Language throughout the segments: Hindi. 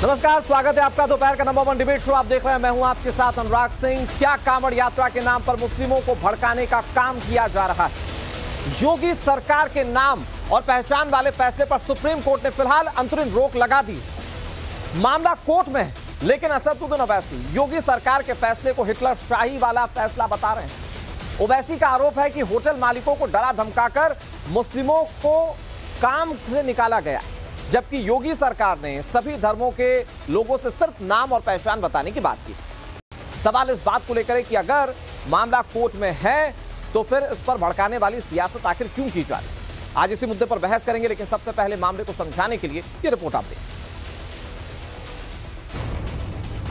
नमस्कार, स्वागत है आपका दोपहर का नंबर 1 डिबेट शो। आप देख रहे हैं, मैं हूं आपके साथ अनुराग सिंह। क्या कांवड़ यात्रा के नाम पर मुस्लिमों को भड़काने का काम किया जा रहा है? योगी सरकार के नाम और पहचान वाले फैसले पर सुप्रीम कोर्ट ने फिलहाल अंतरिम रोक लगा दी। मामला कोर्ट में है, लेकिन असदुद्दीन ओवैसी योगी सरकार के फैसले को हिटलर शाही वाला फैसला बता रहे हैं। ओवैसी का आरोप है कि होटल मालिकों को डरा धमकाकर मुस्लिमों को काम से निकाला गया, जबकि योगी सरकार ने सभी धर्मों के लोगों से सिर्फ नाम और पहचान बताने की बात की। सवाल इस बात को लेकर है कि अगर मामला कोर्ट में है तो फिर इस पर भड़काने वाली सियासत आखिर क्यों की जा रही है? आज इसी मुद्दे पर बहस करेंगे, लेकिन सबसे पहले मामले को समझाने के लिए ये रिपोर्ट आप दें।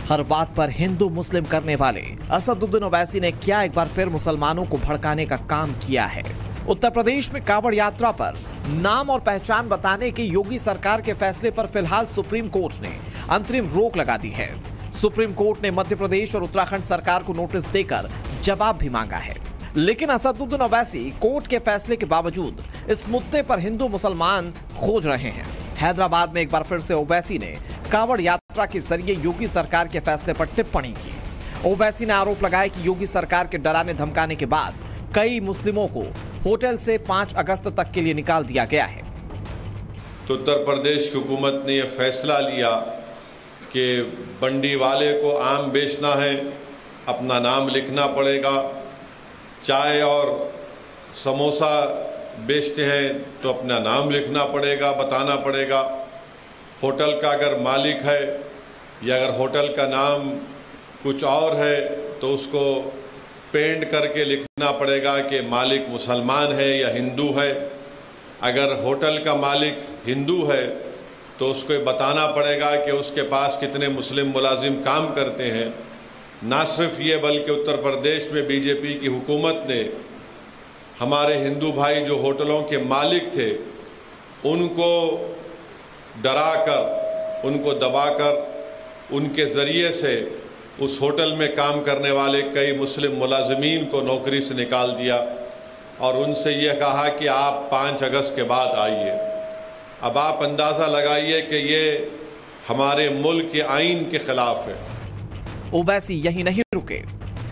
हर बात पर हिंदू मुस्लिम करने वाले असदुद्दीन ओवैसी ने क्या एक बार फिर मुसलमानों को भड़काने का काम किया है? उत्तर प्रदेश में कांवड़ यात्रा पर नाम और पहचान बताने के योगी सरकार के फैसले पर फिलहाल सुप्रीम कोर्ट ने अंतरिम रोक लगा दी है। सुप्रीम कोर्ट ने मध्य प्रदेश और उत्तराखंड सरकार को नोटिस देकर जवाब भी मांगा है, लेकिन असदुद्दीन ओवैसी कोर्ट के फैसले के बावजूद इस मुद्दे पर हिंदू मुसलमान खोज रहे हैं। हैदराबाद में एक बार फिर से ओवैसी ने कांवड़ यात्रा के जरिए योगी सरकार के फैसले पर टिप्पणी की। ओवैसी ने आरोप लगाया कि योगी सरकार के डराने धमकाने के बाद कई मुस्लिमों को होटल से 5 अगस्त तक के लिए निकाल दिया गया है। तो उत्तर प्रदेश की हुकूमत ने यह फैसला लिया कि बंडी वाले को आम बेचना है, अपना नाम लिखना पड़ेगा। चाय और समोसा बेचते हैं तो अपना नाम लिखना पड़ेगा, बताना पड़ेगा। होटल का अगर मालिक है या अगर होटल का नाम कुछ और है तो उसको पेंट करके लिखना पड़ेगा कि मालिक मुसलमान है या हिंदू है। अगर होटल का मालिक हिंदू है तो उसको बताना पड़ेगा कि उसके पास कितने मुस्लिम मुलाजिम काम करते हैं। ना सिर्फ ये, बल्कि उत्तर प्रदेश में बीजेपी की हुकूमत ने हमारे हिंदू भाई जो होटलों के मालिक थे उनको डराकर, उनको दबाकर, उनके ज़रिए से उस होटल में काम करने वाले कई मुस्लिम मुलाजिमीन को नौकरी से निकाल दिया और उनसे यह कहा कि आप 5 अगस्त के बाद आइए। अब आप अंदाज़ा लगाइए कि ये हमारे मुल्क के आइन के खिलाफ है। ओवैसी यही नहीं रुके।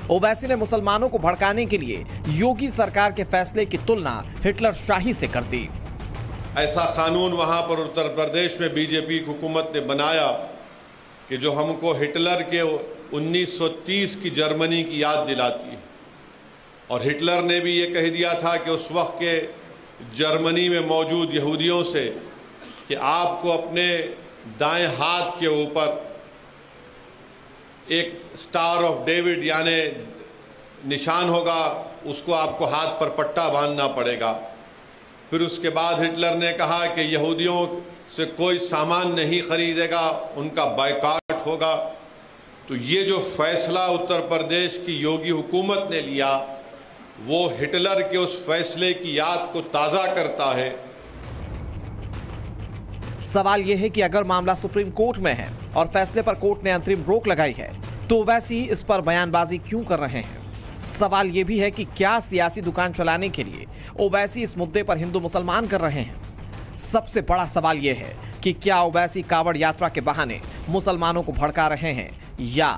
ओवैसी ने मुसलमानों को भड़काने के लिए योगी सरकार के फैसले की तुलना हिटलर शाही से कर दी। ऐसा कानून वहां पर उत्तर प्रदेश में बीजेपी की हुकूमत ने बनाया कि जो हमको हिटलर के 1930 की जर्मनी की याद दिलाती है। और हिटलर ने भी ये कह दिया था कि उस वक्त के जर्मनी में मौजूद यहूदियों से कि आपको अपने दाएं हाथ के ऊपर एक स्टार ऑफ डेविड यानी निशान होगा, उसको आपको हाथ पर पट्टा बांधना पड़ेगा। फिर उसके बाद हिटलर ने कहा कि यहूदियों से कोई सामान नहीं खरीदेगा, उनका बायकॉट होगा। तो ये जो फैसला उत्तर प्रदेश की योगी हुकूमत ने लिया वो हिटलर के उस फैसले की याद को ताज़ा करता है। सवाल यह है कि अगर मामला सुप्रीम कोर्ट में है और फैसले पर कोर्ट ने अंतरिम रोक लगाई है तो ओवैसी इस पर बयानबाजी क्यों कर रहे हैं? सवाल यह भी है कि क्या सियासी दुकान चलाने के लिए ओवैसी इस मुद्दे पर हिंदू मुसलमान कर रहे हैं? सबसे बड़ा सवाल यह है कि क्या ओवैसी कांवड़ यात्रा के बहाने मुसलमानों को भड़का रहे हैं या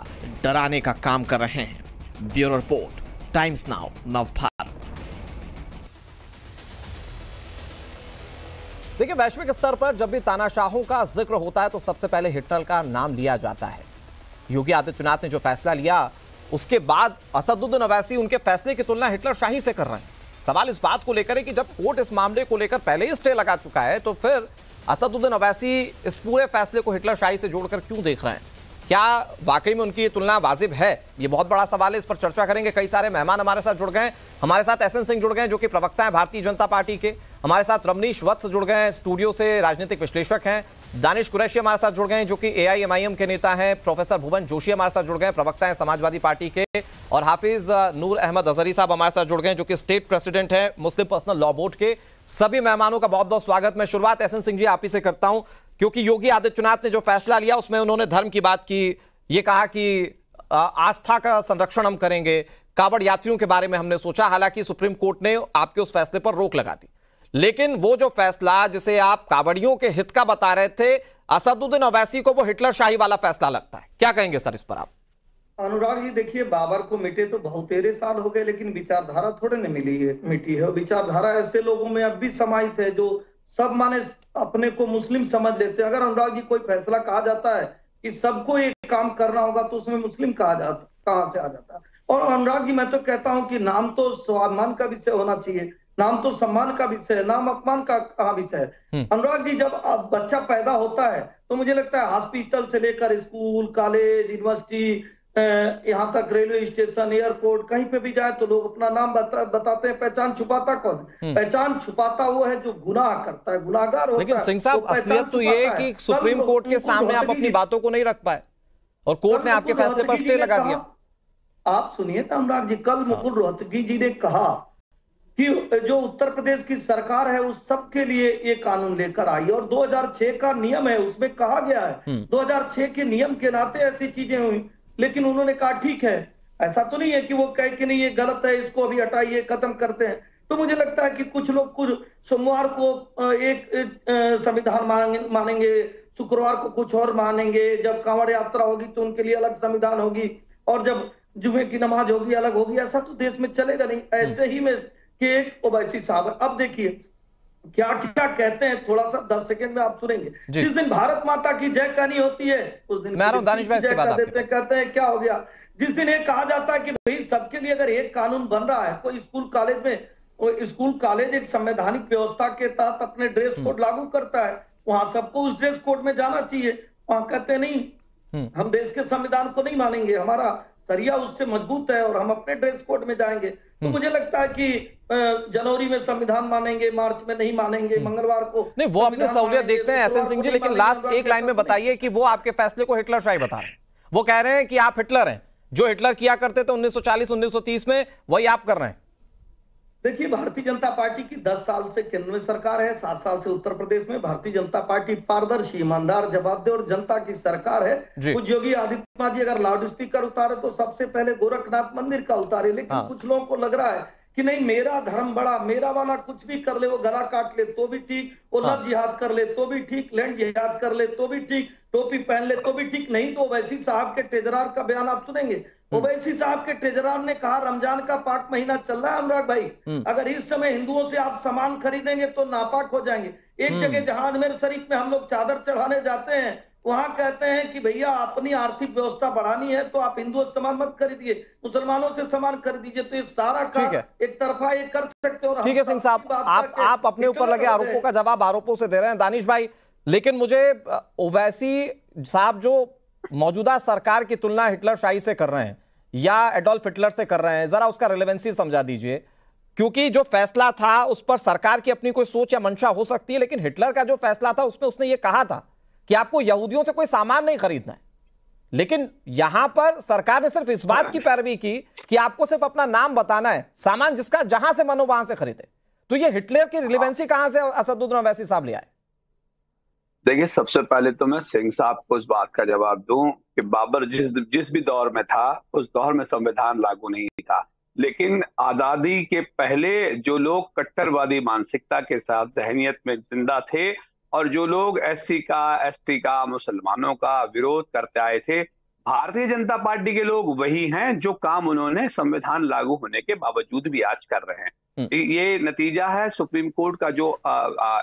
डराने का काम कर रहे हैं? Bureau report, times now, Navbharat. देखिए, वैश्विक स्तर पर जब भी तानाशाहों का जिक्र होता है तो सबसे पहले हिटलर का नाम लिया जाता है। योगी आदित्यनाथ ने जो फैसला लिया उसके बाद असदुद्दीन ओवैसी उनके फैसले की तुलना हिटलर शाही से कर रहे हैं। सवाल इस बात को लेकर है कि जब कोर्ट इस मामले को लेकर पहले ही स्टे लगा चुका है तो फिर असदुद्दीन ओवैसी इस पूरे फैसले को हिटलर शाही से जोड़कर क्यों देख रहे हैं? क्या वाकई में उनकी तुलना वाजिब है? ये बहुत बड़ा सवाल है, इस पर चर्चा करेंगे। कई सारे मेहमान हमारे साथ जुड़ गए हैं। हमारे साथ एसएन सिंह जुड़ गए हैं जो कि प्रवक्ता हैं भारतीय जनता पार्टी के। हमारे साथ रमनीश वत्स जुड़ गए हैं, स्टूडियो से राजनीतिक विश्लेषक हैं। दानिश कुरैशी हमारे साथ जुड़ गए हैं जो कि एआईएमआईएम के नेता हैं। प्रोफेसर भुवन जोशी हमारे साथ जुड़ गए हैं, प्रवक्ता हैं समाजवादी पार्टी के। और हाफिज नूर अहमद अजहरी साहब हमारे साथ जुड़ गए हैं जो कि स्टेट प्रेसिडेंट हैं मुस्लिम पर्सनल लॉ बोर्ड के। सभी मेहमानों का बहुत बहुत स्वागत। मैं शुरुआत एसएन सिंह जी आप ही से करता हूं, क्योंकि योगी आदित्यनाथ ने जो फैसला लिया उसमें उन्होंने धर्म की बात की, ये कहा कि आस्था का संरक्षण हम करेंगे, कांवड़ यात्रियों के बारे में हमने सोचा। हालांकि सुप्रीम कोर्ट ने आपके उस फैसले पर रोक लगा दी। लेकिन वो जो फैसला जिसे आप कांवड़ियों के हित का बता रहे थे, असदुद्दीन ओवैसी को वो हिटलर शाही वाला फैसला लगता है। क्या कहेंगे सर इस पर आप? अनुराग जी देखिए, बाबर को मिटे तो बहुत तेरे साल हो गए, लेकिन विचारधारा थोड़े न मिटी है। विचारधारा ऐसे लोगों में अब भी समाहित है जो सब माने अपने को मुस्लिम समझ लेते हैं। अगर अनुराग जी कोई फैसला कहा जाता है कि सबको एक काम करना होगा तो उसमें मुस्लिम कहां से आ जाता है। और अनुराग जी मैं तो कहता हूं कि नाम तो स्वाभिमान का विषय होना चाहिए, नाम तो सम्मान का विषय है, नाम अपमान का कहाँ विषय है। अनुराग जी जब बच्चा पैदा होता है तो मुझे लगता है हॉस्पिटल से लेकर स्कूल, कॉलेज, यूनिवर्सिटी, यहाँ तक रेलवे स्टेशन, एयरपोर्ट, कहीं पे भी जाए तो लोग अपना नाम बताते हैं। पहचान छुपाता कौन? पहचान छुपाता वो है जो गुनाह करता है, गुनाहगार होता है। लेकिन सिंह साहब, असलियत तो ये है कि सुप्रीम कोर्ट के सामने आप अपनी बातों को नहीं रख पाए और कोर्ट ने आपके फैसले पर स्टे लगा दिया। आप सुनिए ना अनुराग जी, कल मुकुल रोहतगी जी ने कहा कि जो उत्तर प्रदेश की सरकार है उस सब के लिए ये कानून लेकर आई, और 2006 का नियम है उसमें कहा गया है 2006 के नियम के नाते ऐसी चीजें हुई। लेकिन उन्होंने कहा ठीक है, ऐसा तो नहीं है कि वो कहे कि नहीं ये गलत है, इसको अभी हटाइए, खत्म करते हैं। तो मुझे लगता है कि कुछ लोग कुछ सोमवार को एक संविधान मानेंगे, शुक्रवार को कुछ और मानेंगे, जब कांवड़ यात्रा होगी तो उनके लिए अलग संविधान होगी, और जब जुमे की नमाज होगी अलग होगी। ऐसा तो देश में चलेगा नहीं। ऐसे ही में कि एक ओवैसी साहब है, अब देखिए क्या क्या कहते हैं, थोड़ा सा 10 सेकंड में आप सुनेंगे। जिस दिन भारत माता की जय कहनी होती है उस दिन दानिश भाई जय कह देते हैं, कहते हैं क्या हो गया। जिस दिन ये कहा जाता है कि भाई सबके लिए अगर एक कानून बन रहा है, कोई स्कूल कॉलेज में, स्कूल कॉलेज एक संवैधानिक व्यवस्था के तहत अपने ड्रेस कोड लागू करता है, वहां सबको उस ड्रेस कोड में जाना चाहिए। वहां कहते नहीं हम देश के संविधान को नहीं मानेंगे, हमारा सरिया उससे मजबूत है और हम अपने ड्रेस कोड में जाएंगे। तो मुझे लगता है कि जनवरी में संविधान मानेंगे, मार्च में नहीं मानेंगे, मंगलवार को नहीं, वो अपनी सहूलियत देखते हैं एसएन सिंह जी। लेकिन लास्ट एक लाइन में बताइए कि वो आपके फैसले को हिटलर शाही बता रहे हैं। वो कह रहे हैं कि आप हिटलर हैं, जो हिटलर किया करते थे 1940 1930 में वही आप कर रहे हैं। देखिए, भारतीय जनता पार्टी की 10 साल से केंद्र में सरकार है, 7 साल से उत्तर प्रदेश में। भारतीय जनता पार्टी पारदर्शी, ईमानदार, जवाबदेह और जनता की सरकार है। कुछ योगी आदित्यनाथ जी अगर लाउड स्पीकर उतारे तो सबसे पहले गोरखनाथ मंदिर का उतारे, लेकिन कुछ लोगों को लग रहा है कि नहीं मेरा धर्म बड़ा, मेरा वाला कुछ भी कर ले, वो गला काट ले तो भी ठीक, वो लव जिहाद कर ले तो भी ठीक, लैंड जिहाद कर ले तो भी ठीक, टोपी पहन ले तो भी ठीक। नहीं तो ओवैसी साहब के ट्रेजरार का बयान आप सुनेंगे। ओवैसी साहब के ट्रेजरार ने कहा रमजान का पाक महीना चल रहा है अनुराग भाई, अगर इस समय हिंदुओं से आप सामान खरीदेंगे तो नापाक हो जाएंगे। एक जगह जहां अजमेर शरीफ में हम लोग चादर चढ़ाने जाते हैं, वहां कहते हैं कि भैया अपनी आर्थिक व्यवस्था बढ़ानी है तो आप हिंदुओं से सामान मत खरीदिए, मुसलमानों से सामान खरीदिए। तो ये सारा काम एक तरफा ये कर सकते हो। ठीक है सिंह साहब, आप अपने ऊपर लगे आरोपों का जवाब आरोपों से दे रहे हैं दानिश भाई, लेकिन मुझे ओवैसी साहब जो मौजूदा सरकार की तुलना हिटलर शाही से कर रहे हैं या एडोल्फ हिटलर से कर रहे हैं, जरा उसका रिलेवेंसी समझा दीजिए। क्योंकि जो फैसला था उस पर सरकार की अपनी कोई सोच या मंशा हो सकती है, लेकिन हिटलर का जो फैसला था उसमें उसने ये कहा था कि आपको यहूदियों से कोई सामान नहीं खरीदना है, लेकिन यहां पर सरकार ने सिर्फ इस बात की पैरवी की कि आपको सिर्फ अपना नाम बताना है, सामान जिसका जहां से मनो वहां से खरीदे। तो ये हिटलर की रिलेवेंसी कहां से असदुद्दीन ओवैसी साहब ले आए? देखिए, सबसे पहले तो मैं सिंह साहब को इस बात का जवाब दूं कि बाबर जिस भी दौर में था उस दौर में संविधान लागू नहीं था, लेकिन आजादी के पहले जो लोग कट्टरवादी मानसिकता के साथ जहनियत में जिंदा थे और जो लोग एससी का, एसटी का, मुसलमानों का विरोध करते आए थे, भारतीय जनता पार्टी के लोग वही हैं जो काम उन्होंने संविधान लागू होने के बावजूद भी आज कर रहे हैं। ये नतीजा है सुप्रीम कोर्ट का जो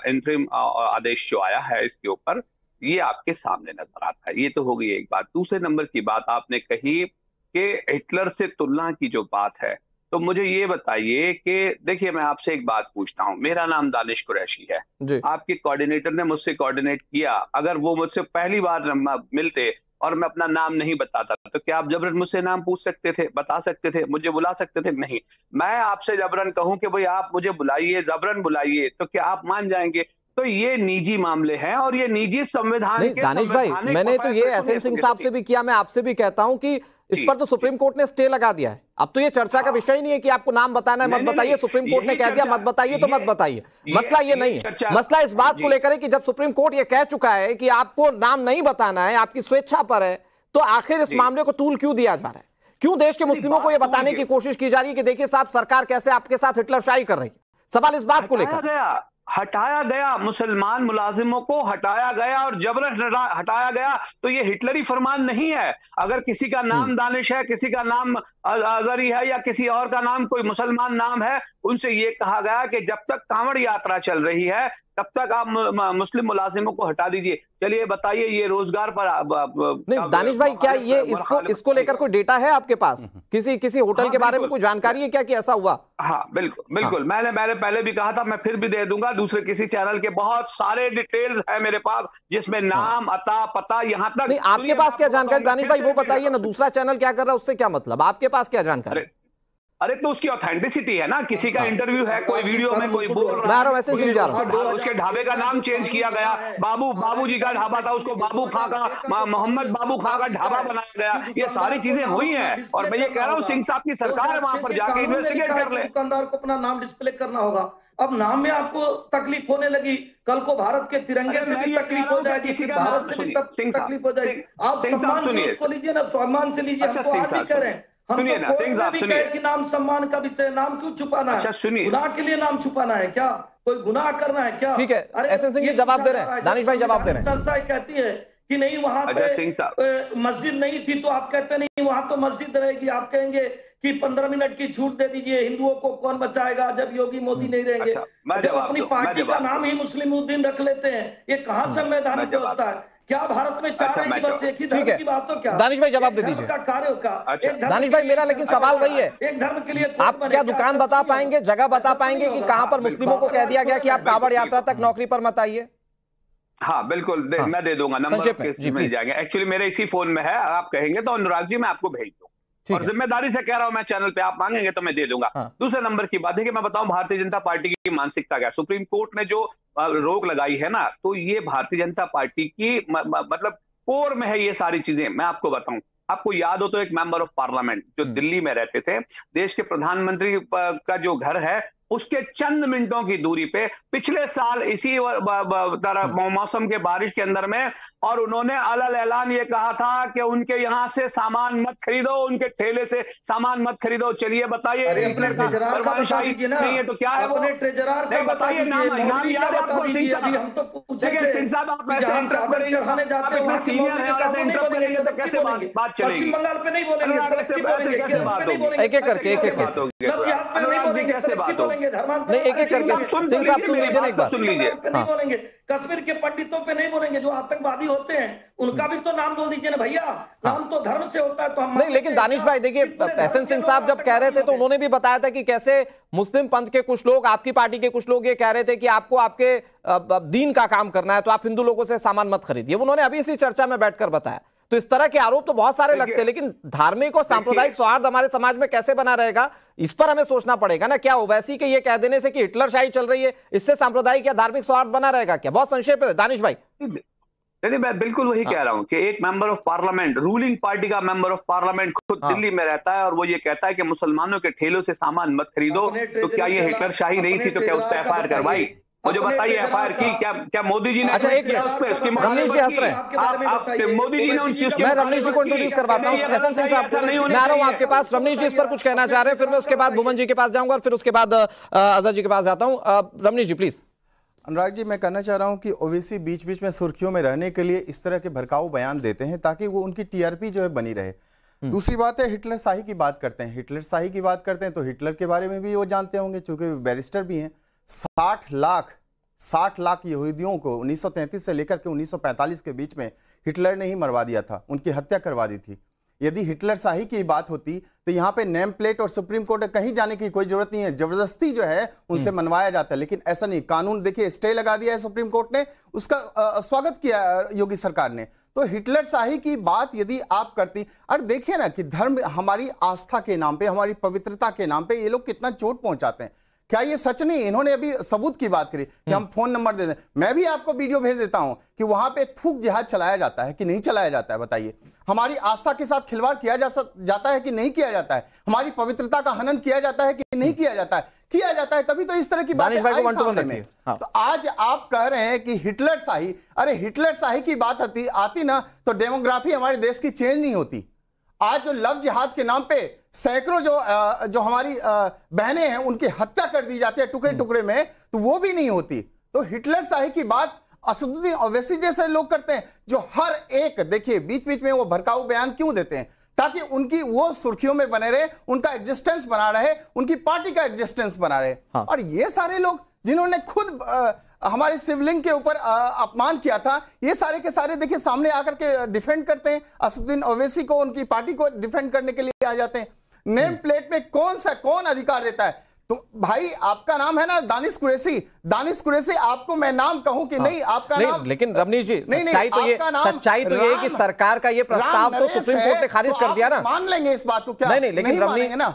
इंटरिम आदेश जो आया है इसके ऊपर, ये आपके सामने नजर आता है। ये तो हो गई एक बात। दूसरे नंबर की बात आपने कही कि हिटलर से तुलना की जो बात है, तो मुझे ये बताइए कि देखिए मैं आपसे एक बात पूछता हूँ, मेरा नाम दानिश कुरैशी है, आपके कोऑर्डिनेटर ने मुझसे कोऑर्डिनेट किया, अगर वो मुझसे पहली बार मिलते और मैं अपना नाम नहीं बताता तो क्या आप जबरन मुझसे नाम पूछ सकते थे, बता सकते थे, मुझे बुला सकते थे? नहीं। मैं आपसे जबरन कहूं कि भाई आप मुझे बुलाइए, जबरन बुलाइए, तो क्या आप मान जाएंगे? तो ये निजी मामले हैं और ये निजी संविधान के दानिश भाई, मैंने तो ये एसएन सिंह साहब से भी किया, मैं आपसे भी कहता हूं कि इस पर तो सुप्रीम कोर्ट ने स्टे लगा दिया है। अब तो ये चर्चा का विषय ही नहीं है कि आपको नाम बताना है मत बताइए, सुप्रीम कोर्ट ने कह दिया मत बताइए तो मत बताइए। मसला ये नहीं है, मसला इस बात को लेकर है कि जब सुप्रीम कोर्ट ये कह चुका है कि आपको नाम नहीं बताना है, आपकी स्वेच्छा पर है, तो आखिर इस मामले को तूल क्यों दिया जा रहा है? क्यों देश के मुस्लिमों को यह बताने की कोशिश की जा रही है कि देखिए साहब सरकार कैसे आपके साथ हिटलर शाही कर रही है? सवाल इस बात को लेकर। हटाया गया, मुसलमान मुलाजिमों को हटाया गया और जबरन हटाया गया, तो ये हिटलरी फरमान नहीं है। अगर किसी का नाम दानिश है, किसी का नाम अजहरी है या किसी और का नाम कोई मुसलमान नाम है, उनसे ये कहा गया कि जब तक कांवड़ यात्रा चल रही है तब तक आप मुस्लिम मुलाजिमों को हटा दीजिए। चलिए बताइए, ये रोजगार पर नहीं दानिश भाई, क्या ये इसको लेकर कोई डेटा है आपके पास? किसी होटल के बारे में कोई जानकारी है क्या कि ऐसा हुआ? हाँ बिल्कुल। मैंने पहले भी कहा था, मैं फिर भी दे दूंगा। दूसरे किसी चैनल के बहुत सारे डिटेल्स है मेरे पास, जिसमें नाम, अता, पता, यहां तक। नहीं, आपके पास क्या जानकारी दानिश भाई वो बताइए ना। दूसरा चैनल क्या कर रहा है उससे क्या मतलब? आपके पास क्या जानकारी? अरे तो उसकी ऑथेंटिसिटी है ना। किसी का इंटरव्यू है, कोई वीडियो में कोई बोल रहा है, उसके ढाबे का नाम चेंज किया गया। बाबूजी का ढाबा था, उसको बाबू खां का, मोहम्मद बाबू खां का ढाबा बनाया गया। ये सारी चीजें हुई हैं और मैं ये कह रहा हूँ सिंह साहब की सरकार है, वहां पर जाके इन्वेस्टिगेट कर ले। दुकानदार को अपना नाम डिस्प्ले करना होगा। अब नाम में आपको तकलीफ होने लगी, कल को भारत के तिरंगे से भी तकलीफ हो जाएगी, भारत से भी तकलीफ हो जाएगी। आप सम्मान से उसको लीजिए ना, सम्मान से लीजिए। हमको आज भी कह रहे हैं, हम तो कोर्ट में भी कहे कि नाम सम्मान का विषय, नाम क्यों छुपाना है? गुनाह के लिए नाम छुपाना है क्या? कोई गुनाह करना है क्या? ठीक है, एसएन सिंह जी जवाब दे रहे हैं, दानिश भाई जवाब दे रहे हैं। संस्था कहती है कि नहीं वहां पे मस्जिद नहीं थी, तो आप कहते नहीं वहां तो मस्जिद रहेगी। आप कहेंगे कि 15 मिनट की छूट दे दीजिए, हिंदुओं को कौन बचाएगा जब योगी मोदी नहीं रहेंगे। जब अपनी पार्टी का नाम ही मुस्लिमुद्दीन रख लेते हैं, ये कहाँ संवैधानिक व्यवस्था है? क्या भारत में चाह रहे हैं कि बस एक ही धर्म की बात हो क्या? दानिश भाई जवाब दे दीजिए। का कार्य का दानिश भाई, मेरा लेकिन सवाल वही है, एक धर्म के लिए आप क्या दुकान बता पाएंगे, जगह बता पाएंगे कि कहां पर मुस्लिमों को कह दिया गया कि आप कांवड़ यात्रा तक नौकरी पर मत आइए? हाँ बिल्कुल, मैं दे दूंगा, नंबर मिल जाएंगे। एक्चुअली मेरे इसी फोन में है, आप कहेंगे तो अनुराग जी मैं आपको भेज दूँ, और जिम्मेदारी से कह रहा हूं मैं, चैनल पे आप मांगेंगे तो मैं दे दूंगा। दूसरे नंबर की बात है कि मैं बताऊं भारतीय जनता पार्टी की मानसिकता क्या। सुप्रीम कोर्ट ने जो रोक लगाई है ना, तो ये भारतीय जनता पार्टी की मतलब कोर में है ये सारी चीजें। मैं आपको बताऊं, आपको याद हो तो एक मेंबर ऑफ पार्लियामेंट जो दिल्ली में रहते थे, देश के प्रधानमंत्री का जो घर है उसके चंद मिनटों की दूरी पे पिछले साल इसी तरह मौसम के बारिश के अंदर में, और उन्होंने अलग ऐलान ये कहा था कि उनके यहाँ से सामान मत खरीदो, उनके ठेले से सामान मत खरीदो। चलिए बताइए, नहीं है तो क्या है वो? बताइए नाम याद है आपको? सिंह साहब आप सीनियर है, तो कैसे बात चलेगी? पश्चिम बंगाल पे नहीं बोलेंगे, एक एक करके कैसे बात होगी? नहीं, एक एक करके सिंह साहब सुन लीजिए, एक बात सुन लीजिए। नहीं बोलेंगे, कश्मीर के पंडितों पे नहीं बोलेंगे, जो आतंकवादी होते हैं उनका भी तो नाम बोल दीजिए ना भैया। नाम तो धर्म से होता है, तो हम नहीं। लेकिन दानिश भाई देखिए, एसएन सिंह साहब जब कह रहे थे तो उन्होंने भी बताया था कि कैसे मुस्लिम पंथ के कुछ लोग, आपकी पार्टी के कुछ लोग ये कह रहे थे कि आपको आपके दीन का काम करना है तो आप हिंदू लोगों से सामान मत खरीदिए। उन्होंने अभी इसी चर्चा में बैठकर बताया। तो इस तरह के आरोप तो बहुत सारे लगते हैं, लेकिन धार्मिक और सांप्रदायिक सौहार्द हमारे समाज में कैसे बना रहेगा, इस पर हमें सोचना पड़ेगा ना। क्या ओवैसी के ये कह देने से कि हिटलरशाही चल रही है, इससे सांप्रदायिक या धार्मिक सौहार्द बना रहेगा क्या? बहुत संक्षेप है दानिश भाई। नहीं, मैं बिल्कुल वही कह रहा हूं कि एक member of parliament, ruling party का मेंबर ऑफ पार्लियामेंट खुद दिल्ली में रहता है और वो ये कहता है कि मुसलमानों के ठेलों से सामान मत खरीदो। तो क्या ये हिटलरशाही नहीं थी? तो क्या उससे एफआईआर करवाई? मुझे बताइए एफआईआर की क्या मोदी जी ने? अच्छा एक मिनट, रमनीश जी हंस रहे हैं। मोदी जी ने मैं रमनीश जी को इंट्रोड्यूस करवाता हूं। एसएन सिंह साहब मैं आ रहा हूं आपके पास। रमनीश जी इस पर कुछ कहना चाह रहे हैं, फिर मैं उसके बाद भुवन जी के पास जाऊंगा और फिर उसके बाद अजहर जी के पास जाता हूं। रमनीश जी प्लीज। अनुराग जी, मैं कहना चाह रहा हूं कि ओवैसी बीच बीच में सुर्खियों में रहने के लिए इस तरह के भड़काऊ बयान देते हैं ताकि वो उनकी टीआरपी जो है बनी रहे। दूसरी बात है, हिटलर शाही की बात करते हैं। हिटलर शाही की बात करते हैं तो हिटलर के बारे में भी वो जानते होंगे, चूंकि बैरिस्टर भी हैं। 60 लाख यहूदियों को 1933 से लेकर के 1945 के बीच में हिटलर ने ही मरवा दिया था, उनकी हत्या करवा दी थी। यदि हिटलर शाही की बात होती तो यहाँ पे नेम प्लेट और सुप्रीम कोर्ट कहीं जाने की कोई जरूरत नहीं है, जबरदस्ती जो है उनसे मनवाया जाता है। लेकिन ऐसा नहीं, कानून देखिए स्टे लगा दिया है सुप्रीम कोर्ट ने, उसका स्वागत किया योगी सरकार ने। तो हिटलर शाही की बात यदि आप करती, और देखिए ना कि धर्म, हमारी आस्था के नाम पे, हमारी पवित्रता के नाम पे ये लोग कितना चोट पहुंचाते हैं। क्या ये सच नहीं? इन्होंने अभी सबूत की बात करी कि हम फोन नंबर दे दें। मैं भी आपको वीडियो भेज देता हूं कि वहां पे थूक जिहाद चलाया जाता है कि नहीं चलाया जाता है? बताइए। हमारी आस्था के साथ खिलवाड़ किया जाता है कि नहीं किया जाता है? हमारी पवित्रता का हनन किया जाता है कि नहीं किया जाता है? किया जाता है, तभी तो इस तरह की बातें आई सामने में। तो आज आप कह रहे हैं कि हिटलर शाही, अरे हिटलर शाही की बात आती ना तो डेमोग्राफी हमारे देश की चेंज नहीं होती। आज जो लव जिहाद के नाम पे सैकड़ों जो हमारी बहनें हैं उनकी हत्या कर दी जाती है टुकड़े टुकड़े में, तो वो भी नहीं होती। तो हिटलर शाही की बात असदुद्दीन ओवैसी जैसे लोग करते हैं, जो हर एक, देखिए बीच बीच में वो भड़काऊ बयान क्यों देते हैं? ताकि उनकी वो सुर्खियों में बने रहे, उनका एग्जिस्टेंस बना रहे, उनकी पार्टी का एग्जिस्टेंस बना रहे। हाँ। और ये सारे लोग जिन्होंने खुद हमारे शिवलिंग के ऊपर अपमान किया था, ये सारे के सारे देखिए सामने आकर के डिफेंड करते हैं असदुद्दीन ओवैसी को, उनकी पार्टी को डिफेंड करने के लिए आ जाते हैं। नेम प्लेट में कौन अधिकार देता है? तो भाई आपका नाम है ना दानिश कुरैशी, दानिश कुरैशी, आपको मैं नाम कहूं कि नहीं आपका नहीं, नाम, लेकिन रमनीश जी सच्चाई तो ये कि सरकार का ये प्रस्ताव तो सुप्रीम कोर्ट ने खारिज कर दिया ना। मान लेंगे इस बात को क्या? नहीं, लेकिन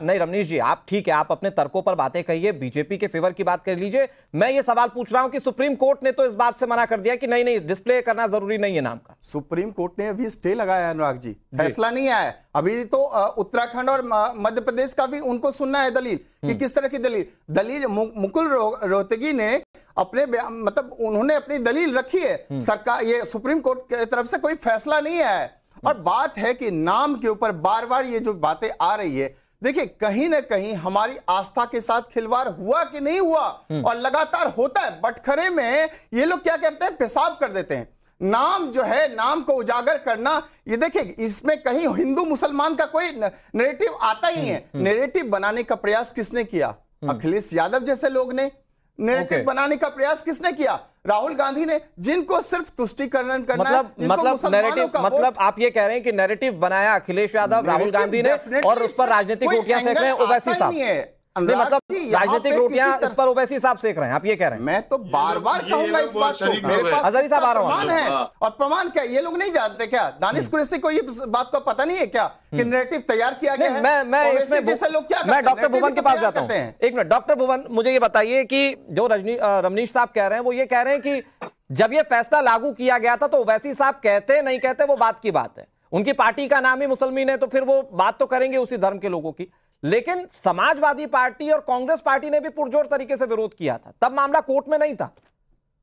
नहीं रमनीश जी, आप ठीक है, आप अपने तर्कों पर बातें कहिए, बीजेपी के फेवर की बात कर लीजिए। मैं ये सवाल पूछ रहा हूं कि सुप्रीम कोर्ट ने तो इस बात से मना कर दिया कि नहीं डिस्प्ले करना जरूरी नहीं है नाम का। सुप्रीम कोर्ट ने अभी स्टे लगाया अनुराग जी, फैसला नहीं आया अभी। तो उत्तराखंड और मध्य प्रदेश का भी उनको सुनना है दलील, कि किस तरह की दलील मुकुल रोहतगी ने अपने मतलब उन्होंने अपनी दलील रखी है। सरकार, ये सुप्रीम कोर्ट की तरफ से कोई फैसला नहीं आया है। और बात है कि नाम के ऊपर बार बार ये जो बातें आ रही है, देखिए कहीं ना कहीं हमारी आस्था के साथ खिलवाड़ हुआ कि नहीं हुआ, और लगातार होता है। बटखरे में ये लोग क्या करते हैं, पेशाब कर देते हैं। नाम जो है, नाम को उजागर करना, ये देखिए इसमें कहीं हिंदू मुसलमान का कोई नैरेटिव आता ही है। नैरेटिव बनाने का प्रयास किसने किया? अखिलेश यादव जैसे लोग ने। नैरेटिव बनाने का प्रयास किसने किया? राहुल गांधी ने, जिनको सिर्फ तुष्टीकरण करना मतलब आप ये कह रहे हैं कि नैरेटिव बनाया अखिलेश यादव, राहुल गांधी ने, और उस पर राजनीतिक रोटियां सेक रहे हैं ओवैसी साहब। मतलब राजनीतिक रोटियां इस पर ओवैसी साहब सेक रहे हैं, आप ये कह रहे हैं? मैं तो बार बार कहूंगा इस बात को, मेरे पास हजारी साहब आ रहा हूं, प्रमाण है। और प्रमाण क्या ये लोग नहीं जानते क्या? दानिश कुरैशी को ये बात को पता नहीं है क्या कि नैरेटिव तैयार किया गया है? मैं इसमें जैसे लोग क्या, मैं डॉक्टर भुवन के पास जाता हूं। एक मिनट डॉक्टर भुवन, मुझे ये बताइए कि जो रमनीश साहब कह रहे हैं, वो ये कह रहे हैं कि जब ये फैसला लागू किया गया था तो ओवैसी साहब कहते नहीं कहते वो बात की बात है, उनकी पार्टी का नाम ही मुसलमान है, तो फिर वो बात तो करेंगे उसी धर्म के लोगों की। लेकिन समाजवादी पार्टी और कांग्रेस पार्टी ने भी पुरजोर तरीके से विरोध किया था, तब मामला कोर्ट में नहीं था।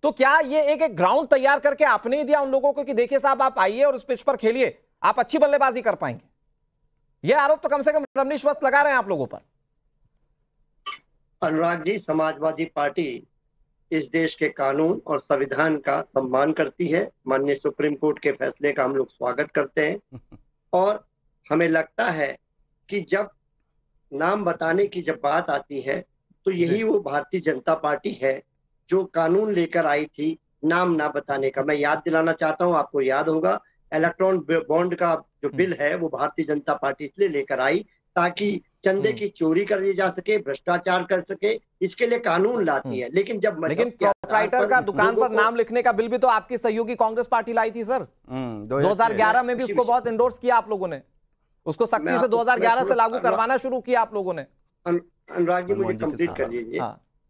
तो क्या ये एक ग्राउंड तैयार करके आपने ही दिया उन लोगों को कि देखिए साहब आप आइए और इस पिच पर खेलिए, आप अच्छी बल्लेबाजी कर पाएंगे? यह आरोप तो कम से कम रमनीश वस्त लगा रहे हैं आप लोगों पर। अनुराग जी, समाजवादी पार्टी इस देश के कानून और संविधान का सम्मान करती है। माननीय सुप्रीम कोर्ट के फैसले का हम लोग स्वागत करते हैं, और हमें लगता है कि जब नाम बताने की जब बात आती है तो यही वो भारतीय जनता पार्टी है जो कानून लेकर आई थी नाम ना बताने का। मैं याद दिलाना चाहता हूं, आपको याद होगा, इलेक्ट्रॉन बॉन्ड का जो बिल है वो भारतीय जनता पार्टी इसलिए लेकर आई ताकि चंदे की चोरी कर ली जा सके, भ्रष्टाचार कर सके, इसके लिए कानून लाती है। लेकिन जब प्रोप्राइटर का दुकान पर नाम लिखने का बिल भी तो आपकी सहयोगी कांग्रेस पार्टी लाई थी सर। 2011 में भी उसको बहुत एंडोर्स किया आप लोगों ने, उसको सख्ती से 2011 से लागू करवाना शुरू किया आप लोगों ने। अनुराग जी मुझे कंप्लीट कर दीजिए।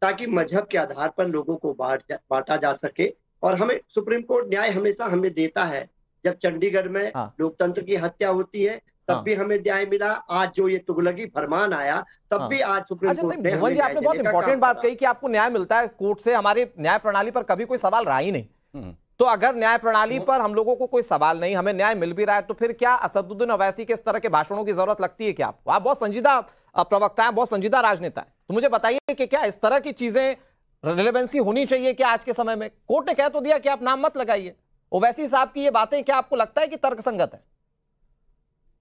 ताकि मजहब के आधार पर लोगों को बांटा जा सके, और हमें सुप्रीम कोर्ट न्याय हमेशा हमें देता है। जब चंडीगढ़ में लोकतंत्र की हत्या होती है तब भी हमें न्याय मिला, आज जो ये तुगलकी फरमान आया तब भी आज सुप्रीम कोर्ट ने हमें आपने बहुत इंपॉर्टेंट बात कही कि आपको न्याय मिलता है कोर्ट से, हमारे न्याय प्रणाली पर कभी कोई सवाल रहा ही नहीं। तो अगर न्याय प्रणाली पर हम लोगों को कोई सवाल नहीं, हमें न्याय मिल भी रहा है, तो फिर क्या असदुद्दीन ओवैसी के इस तरह के भाषणों की जरूरत लगती है क्या आपको? आप बहुत संजीदा प्रवक्ता हैं, बहुत संजीदा राजनेता है, तो मुझे बताइए कि क्या इस तरह की चीजें रिलेवेंसी होनी चाहिए कि आज के समय में? कोर्ट ने कह तो दिया कि आप नाम मत लगाइए। ओवैसी साहब की ये बातें क्या आपको लगता है कि तर्कसंगत है?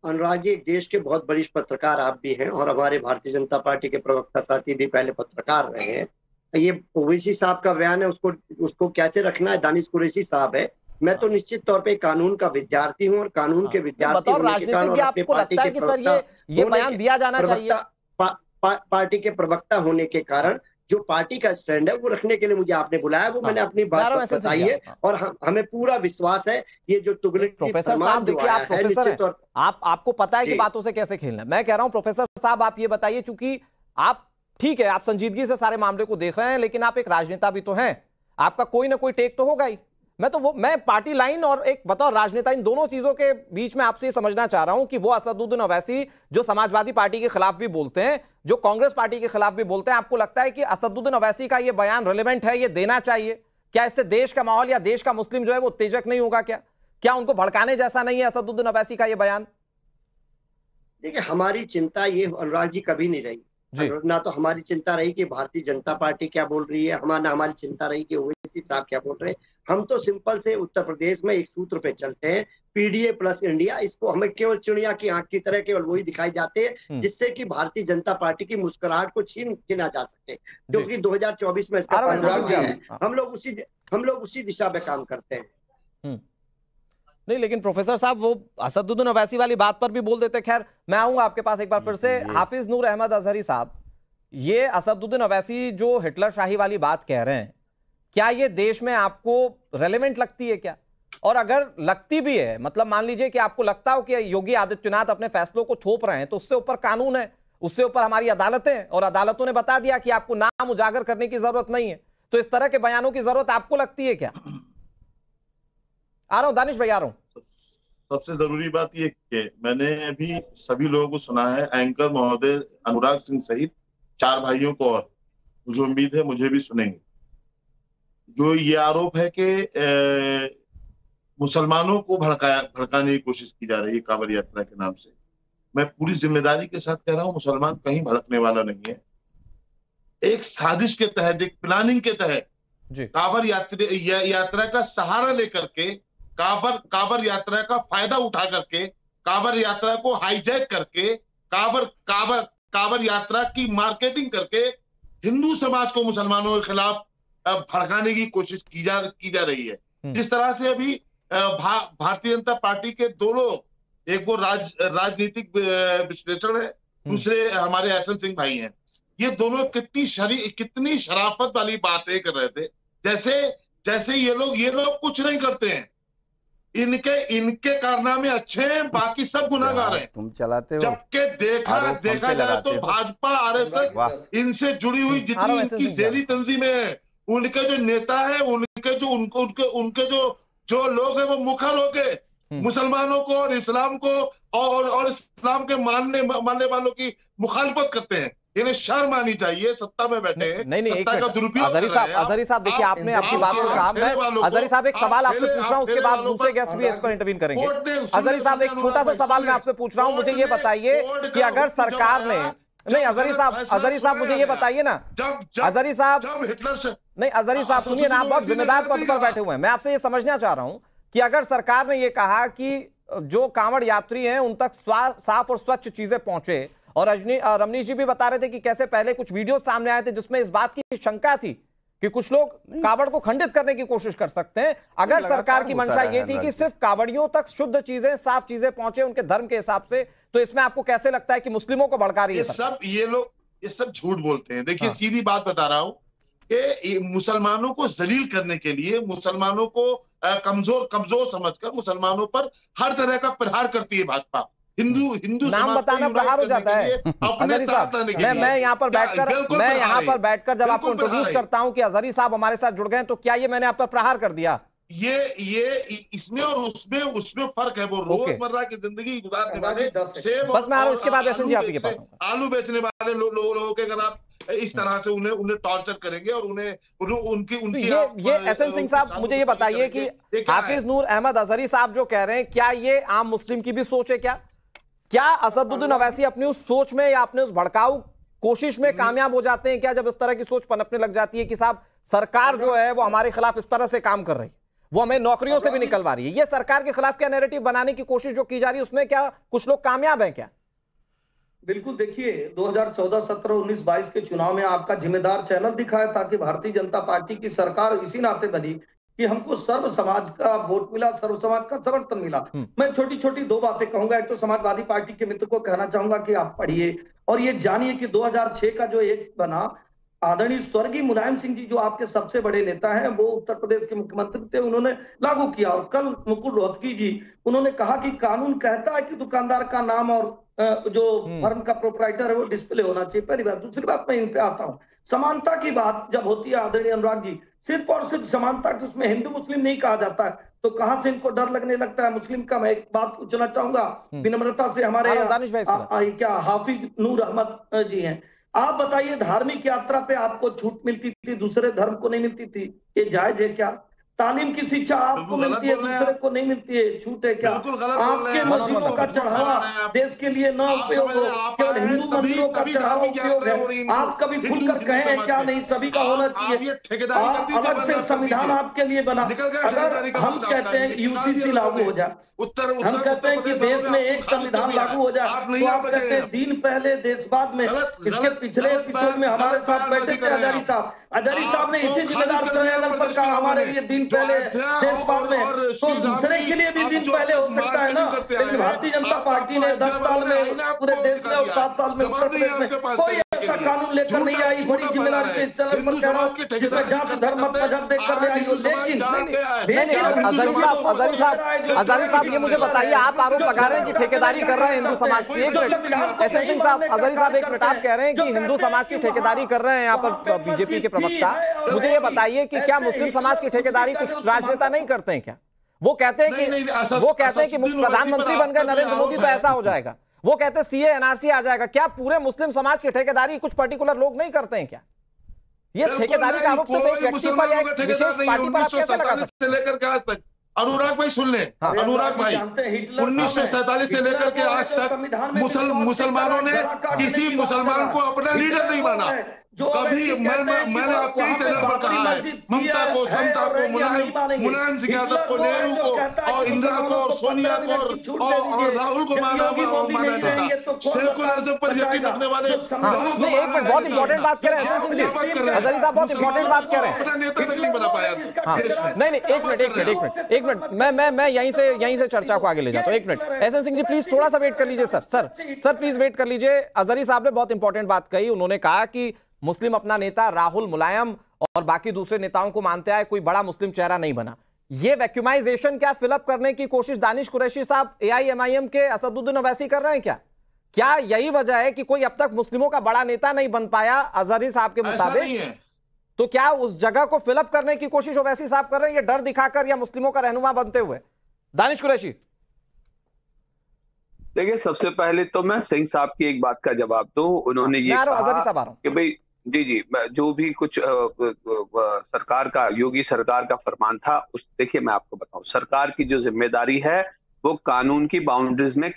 अनुराग जी, एक देश के बहुत वरिष्ठ पत्रकार आप भी हैं, और हमारे भारतीय जनता पार्टी के प्रवक्ता साथी भी पहले पत्रकार रहे हैं। ये ओवैसी साहब का बयान है, उसको कैसे रखना है? दानिश कुरैशी साहब है। मैं तो निश्चित तौर पे कानून का विद्यार्थी हूँ, और कानून के विद्यार्थी होने के कारण आपको लगता है कि सर ये बयान दिया जाना चाहिए? पार्टी के प्रवक्ता होने के कारण जो पार्टी का स्टैंड है वो रखने के लिए मुझे आपने बुलाया, वो मैंने अपनी बात बताई है, और हमें पूरा विश्वास है ये जो तुगलक प्रोफेसर साहब, देखिए आप प्रोफेसर हैं, आपको पता है कि बातों से कैसे खेलना है। मैं कह रहा हूं प्रोफेसर साहब आप ये बताइए, चूंकि आप ठीक है, आप संजीदगी से सारे मामले को देख रहे हैं, लेकिन आप एक राजनेता भी तो हैं, आपका कोई ना कोई टेक तो होगा ही। मैं पार्टी लाइन और एक बतौर राजनेता इन दोनों चीजों के बीच में आपसे समझना चाह रहा हूं कि वो असदुद्दीन ओवैसी जो समाजवादी पार्टी के खिलाफ भी बोलते हैं, जो कांग्रेस पार्टी के खिलाफ भी बोलते हैं, आपको लगता है कि असदुद्दीन ओवैसी का ये बयान रिलेवेंट है, ये देना चाहिए क्या? इससे देश का माहौल या देश का मुस्लिम जो है वो उत्तेजक नहीं होगा क्या उनको भड़काने जैसा नहीं है असदुद्दीन ओवैसी का ये बयान? देखिए, हमारी चिंता ये अनुराग जी कभी नहीं रही ना तो हमारी चिंता रही कि भारतीय जनता पार्टी क्या बोल रही है, हमारी चिंता रही कि ओवैसी साहब क्या बोल रहे हैं। हम तो सिंपल से उत्तर प्रदेश में एक सूत्र पे चलते हैं, पीडीए प्लस इंडिया। इसको हमें केवल चिड़िया की आंख की तरह केवल वही दिखाई जाते हैं जिससे कि भारतीय जनता पार्टी की मुस्कुराहट को छीना जा सके, क्योंकि 2024 में इसका है। हम लोग उसी दिशा में काम करते हैं। नहीं, लेकिन प्रोफेसर साहब वो असदुद्दीन ओवैसी वाली बात पर भी बोल देते। खैर, मैं आऊंगा आपके पास एक बार फिर से। हाफिज नूर अहमद अजहरी साहब, ये असदुद्दीन ओवैसी जो हिटलर शाही वाली बात कह रहे हैं, क्या ये देश में आपको रेलेवेंट लगती है क्या? और अगर लगती भी है, मतलब मान लीजिए कि आपको लगता हो कि योगी आदित्यनाथ अपने फैसलों को थोप रहे हैं, तो उससे ऊपर कानून है, उससे ऊपर हमारी अदालतें, और अदालतों ने बता दिया कि आपको नाम उजागर करने की जरूरत नहीं है, तो इस तरह के बयानों की जरूरत आपको लगती है क्या? आ रहा हूं दानिश भाई, आ रहा हूं। सबसे जरूरी बात यह कि मैंने अभी सभी लोगों को सुना है, एंकर महोदय अनुराग सिंह सहित 4 भाइयों को, और मुझे उम्मीद है मुझे भी सुनेंगे। जो ये आरोप है कि मुसलमानों को भड़काने की कोशिश की जा रही है कांवड़ यात्रा के नाम से, मैं पूरी जिम्मेदारी के साथ कह रहा हूं, मुसलमान कहीं भड़कने वाला नहीं है। एक साजिश के तहत, एक प्लानिंग के तहत कांवड़ यात्रा का सहारा लेकर के, कांवड़ यात्रा का फायदा उठा करके, कांवड़ यात्रा को हाईजैक करके, कांवड़ यात्रा की मार्केटिंग करके हिंदू समाज को मुसलमानों के खिलाफ भड़काने की कोशिश की जा रही है। जिस तरह से अभी भारतीय जनता पार्टी के 2 लोग, एक वो राजनीतिक विश्लेषण है, दूसरे हमारे एहसन सिंह भाई हैं, ये दोनों कितनी शराफत वाली बातें कर रहे थे, जैसे ये लोग कुछ नहीं करते हैं, इनके कारनामे अच्छे हैं, बाकी सब गुनाहगार हैं। तुम चलाते हो। जबकि देखा जाए तो भाजपा आरएसएस इनसे जुड़ी हुई जितनी इनकी ज़ेली तंजीमें हैं, उनके जो नेता है, उनके जो लोग हैं, वो मुखर होके मुसलमानों को और इस्लाम को और इस्लाम के मानने वालों की मुखालफत करते हैं। इन्हें शर्म आनी चाहिए, सत्ता में बैठे हैं। नहीं, सत्ता का दुरुपयोग। अजहरी साहब देखिए, आपने अपनी बात को कहा। अजहरी साहब, एक सवाल आपसे पूछ रहा हूं, उसके बाद दूसरे गेस्ट भी इस पर इंटरवीन करेंगे। अजहरी साहब, एक छोटा सा सवाल मैं आपसे पूछ रहा हूं, मुझे ये बताइए कि अगर सरकार ने, नहीं अजहरी साहब मुझे ये बताइए ना, अजहरी साहब नहीं, अजहरी साहब सुनिए ना, आप बहुत जिम्मेदार पद पर बैठे हुए हैं। मैं आपसे ये समझना चाह रहा हूं कि अगर सरकार ने ये कहा कि जो कांवड़ यात्री हैं उन तक साफ और स्वच्छ चीजें पहुंचे, और रमनीश जी भी बता रहे थे कि कैसे पहले कुछ वीडियो सामने आए थे जिसमें इस बात की शंका थी कि कुछ लोग कांवड़ को खंडित करने की कोशिश कर सकते हैं। अगर सरकार की मंशा ये थी कि सिर्फ कांवड़ियों तक शुद्ध चीजें, साफ चीजें पहुंचे उनके धर्म के हिसाब से, तो इसमें आपको कैसे लगता है कि मुस्लिमों को भड़का रही है? ये सब झूठ बोलते हैं। देखिए, सीधी बात बता रहा हूं कि मुसलमानों को जलील करने के लिए, मुसलमानों को कमजोर समझकर मुसलमानों पर हर तरह का प्रहार करती है भाजपा। हिंदू नाम बताना प्रहार हो जाता है। अजहरी साहब, मैं यहाँ पर बैठकर जब आपको इंट्रोड्यूस करता हूं कि अजहरी साहब हमारे साथ जुड़ गए, तो क्या ये मैंने आप पर प्रहार कर दिया? ये इसमें और उसमें फर्क है। वो रोजमर्रा की जिंदगी गुजारने वाले, बस मैं इसके बाद एहसन जी आपके पास आलू बेचने वाले लोगों के अगर आप इस तरह से उन्हें टॉर्चर करेंगे और उनकी ये एहसन सिंह साहब, मुझे ये बताइए कि हाफिज नूर अहमद अजहरी साहब जो कह रहे हैं, क्या ये आम मुस्लिम की भी सोच है? क्या असदुद्दीन ओवैसी अपनी उस सोच में या अपने उस भड़काऊ कोशिश में कामयाब हो जाते हैं क्या, जब इस तरह की सोच पनपने लग जाती है कि साहब सरकार जो है वो हमारे खिलाफ इस तरह से काम कर रही है, वो हमें नौकरियों से भी निकलवा रही है? ये सरकार के खिलाफ क्या नैरेटिव बनाने की कोशिश जो की जा रही है, उसमें क्या कुछ लोग कामयाब हैं क्या? बिल्कुल, देखिए 2014, 17, 19, 22 के चुनाव में आपका जिम्मेदार चैनल दिखाया था कि भारतीय जनता पार्टी की सरकार इसी नाते बनी कि हमको सर्व समाज का वोट मिला, सर्व समाज का समर्थन मिला। मैं छोटी छोटी 2 बातें कहूंगा। एक तो समाजवादी पार्टी के मित्र को कहना चाहूंगा कि आप पढ़िए और ये जानिए कि 2006 का जो एक बना, आदरणीय स्वर्गीय मुलायम सिंह जी जो आपके सबसे बड़े नेता हैं, वो उत्तर प्रदेश के मुख्यमंत्री थे, उन्होंने लागू किया। और कल मुकुल रोहतगी जी उन्होंने कहा कि कानून कहता है कि दुकानदार का नाम और जो फर्म का प्रोपराइटर है वो डिस्प्ले होना चाहिए। पहली बात। दूसरी बात, मैं इन पे आता हूँ, समानता की बात जब होती है आदरणीय अनुराग जी, सिर्फ और सिर्फ समानता की, उसमें हिंदू मुस्लिम नहीं कहा जाता है, तो कहां से इनको डर लगने लगता है मुस्लिम का? मैं एक बात पूछना चाहूंगा विनम्रता से, हमारे क्या हाफिज नूर अहमद जी हैं, आप बताइए, धार्मिक यात्रा पे आपको छूट मिलती थी, दूसरे धर्म को नहीं मिलती थी, ये जायज है क्या? तालीम की शिक्षा आपको मिलती है, दूसरे को नहीं मिलती है, छूट है क्या? आपके मस्जिदों का चढ़ावा देश के लिए न उपयोग हो, केवल हिंदू मंदिरों का चढ़ावा उपयोग है। आप कभी खुलकर कहें क्या? नहीं, सभी का होना चाहिए। अलग से संविधान आपके लिए बना। अगर हम कहते हैं यूसीसी लागू हो जाए, हम कहते हैं कि देश में एक संविधान लागू हो जाए, तो आप कहते हैं दिन पहले देशवाद में, इसके पिछले एपिसोड में हमारे साथ बैठे थे हजारी साहब। हजारी साहब ने इसी जिम्मेदार चैनल पर कहा हमारे लिए दिन पहले देशवाद में, तो दूसरे के लिए भी दिन पहले हो सकता है ना। लेकिन भारतीय जनता पार्टी ने 10 साल में पूरे देश में और 7 साल में उत्तर प्रदेश में कोई ऐसा कानून लेकर नहीं आई। बड़ी जिम्मेदारी से इस चैनल पर कह रहा हूँ, जिसमें जात धर्म मजहब देखकर ले आई हो। लेकिन हजारी साहब ये मुझे बताइए, आप आरोप लगा रहे हैं कि ठेकेदारी कर रहे हैं हिंदू समाज की। एसएन सिंह साहब, हजारी साहब एक मिनट, आप कह रहे हैं कि हिंदू समाज की ठेकेदारी कर रहे हैं यहाँ पर बीजेपी के प्रवक्ता। मुझे ये बताइए कि क्या मुस्लिम समाज की ठेकेदारी कुछ राजनेता नहीं करते हैं क्या? वो कहते हैं कि प्रधानमंत्री बन गए नरेंद्र मोदी तो ऐसा हो जाएगा। वो कहते हैं सीए एनआरसी आ जाएगा। क्या पूरे मुस्लिम समाज की ठेकेदारी कुछ पर्टिकुलर लोग नहीं करते हैं क्या? ये ठेकेदारी का आरोप सिर्फ एक व्यक्ति पर या एक विशेष पार्टी पर आप कैसे लगा सकते हैं? लेकर के आज तक अनुराग भाई सुन ले, अनुराग भाई 1947 से लेकर के आज तक मुसलमानों ने किसी मुसलमान को अपना लीडर नहीं माना। कभी मैंने आपके ही चैनल पर कहा है, ममता को, समता को, मुलायम सिंह यादव को, नेहरू को और इंदिरा को और सोनिया को और राहुल को माना नेता, सेकुलरिज्म पर यकीन रखने वाले। एक मिनट, बहुत इंपॉर्टेंट बात कह रहे हैं हजारी साहब, बहुत इंपॉर्टेंट बात कह रहे हैं। अपना नेता नहीं बना पाया। नहीं, एक मिनट, मैं यहीं से चर्चा को आगे ले जाता हूँ। एक minute, S N Singh ji please थोड़ा सा वेट कर लीजिए। सर प्लीज वेट कर लीजिए। हजारी साहब ने बहुत इंपॉर्टेंट बात कही। उन्होंने कहा कि मुस्लिम अपना नेता राहुल, मुलायम और बाकी दूसरे नेताओं को मानते आए, कोई बड़ा मुस्लिम चेहरा नहीं बना। ये वैक्यूमाइजेशन क्या फिलअप करने की कोशिश दानिश कुरैशी साहब एआईएमआईएम के असदुद्दीन ओवैसी कर रहे हैं क्या यही वजह है कि कोई अब तक मुस्लिमों का बड़ा नेता नहीं बन पाया अजहरी साहब के मुताबिक? तो क्या उस जगह को फिलअप करने की कोशिश ओवैसी साहब कर रहे हैं, ये डर दिखाकर या मुस्लिमों का रहनुमा बनते हुए? दानिश कुरैशी। देखिए, सबसे पहले तो मैं सिंह साहब की एक बात का जवाब दूं। उन्होंने ये कहा कि भाई जी जो भी कुछ सरकार का, योगी सरकार का फरमान था, उस देखिए मैं आपको बताऊं, सरकार की जो जिम्मेदारी है वो कानून की बाउंड्रीज में